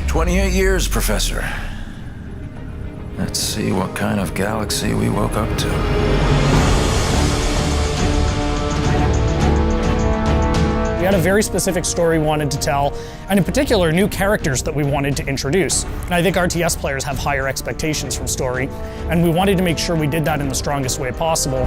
28 years, Professor. Let's see what kind of galaxy we woke up to. We had a very specific story we wanted to tell, and in particular, new characters that we wanted to introduce. And I think RTS players have higher expectations from story, and we wanted to make sure we did that in the strongest way possible.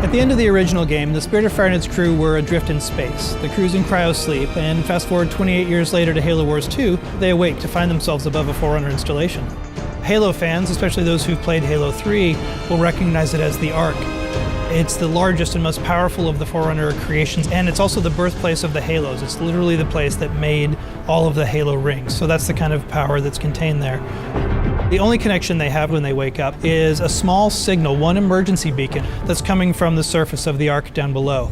At the end of the original game, the Spirit of Fire and its crew were adrift in space. The crew's in cryosleep, and fast forward 28 years later to Halo Wars 2, they awake to find themselves above a Forerunner installation. Halo fans, especially those who've played Halo 3, will recognize it as the Ark. It's the largest and most powerful of the Forerunner creations, and it's also the birthplace of the Halos. It's literally the place that made all of the Halo rings, so that's the kind of power that's contained there. The only connection they have when they wake up is a small signal, one emergency beacon, that's coming from the surface of the Ark down below.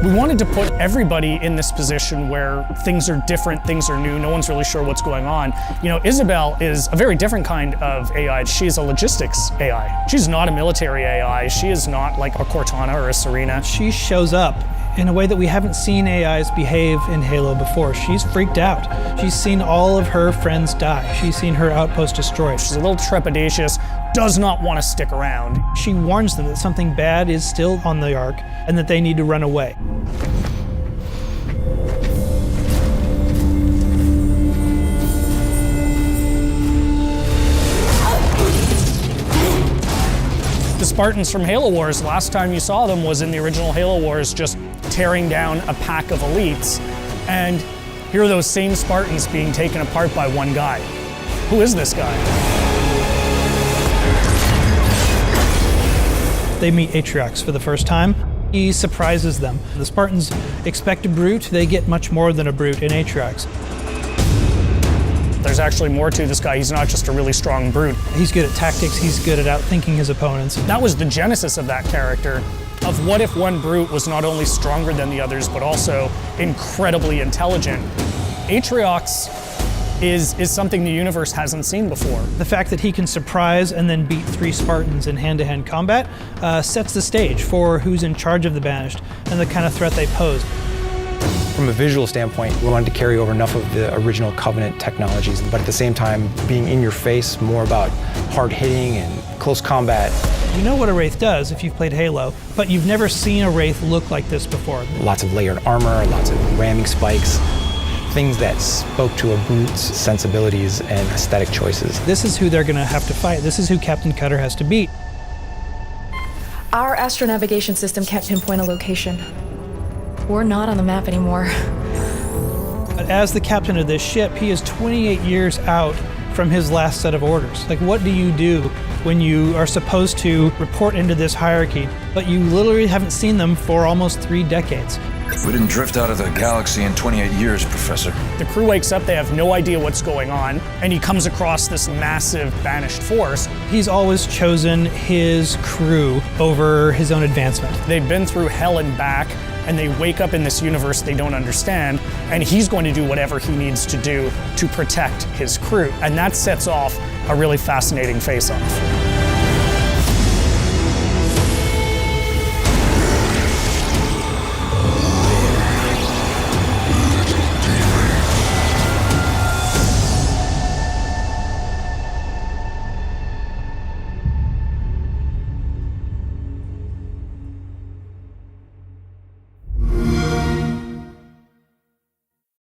We wanted to put everybody in this position where things are different, things are new, no one's really sure what's going on. You know, Isabel is a very different kind of AI. She is a logistics AI. She's not a military AI. She is not like a Cortana or a Serena. She shows up in a way that we haven't seen AIs behave in Halo before. She's freaked out. She's seen all of her friends die. She's seen her outpost destroyed. She's a little trepidatious, does not want to stick around. She warns them that something bad is still on the Ark and that they need to run away. The Spartans from Halo Wars, last time you saw them was in the original Halo Wars, just tearing down a pack of elites. And here are those same Spartans being taken apart by one guy. Who is this guy? They meet Atriox for the first time. He surprises them. The Spartans expect a brute, they get much more than a brute in Atriox. There's actually more to this guy. He's not just a really strong brute. He's good at tactics, he's good at outthinking his opponents. That was the genesis of that character, of what if one brute was not only stronger than the others, but also incredibly intelligent. Atriox is something the universe hasn't seen before. The fact that he can surprise and then beat 3 Spartans in hand-to-hand combat sets the stage for who's in charge of the Banished and the kind of threat they pose. From a visual standpoint, we wanted to carry over enough of the original Covenant technologies, but at the same time being in your face, more about hard hitting and close combat. You know what a Wraith does if you've played Halo, but you've never seen a Wraith look like this before. Lots of layered armor, lots of ramming spikes, things that spoke to a brute's sensibilities and aesthetic choices. This is who they're going to have to fight. This is who Captain Cutter has to beat. Our astronavigation system can't pinpoint a location. We're not on the map anymore. But as the captain of this ship, he is 28 years out from his last set of orders. Like, what do you do when you are supposed to report into this hierarchy, but you literally haven't seen them for almost 3 decades? We didn't drift out of the galaxy in 28 years, Professor. The crew wakes up, they have no idea what's going on, and he comes across this massive banished force. He's always chosen his crew over his own advancement. They've been through hell and back, and they wake up in this universe they don't understand, and he's going to do whatever he needs to do to protect his crew. And that sets off a really fascinating face-off.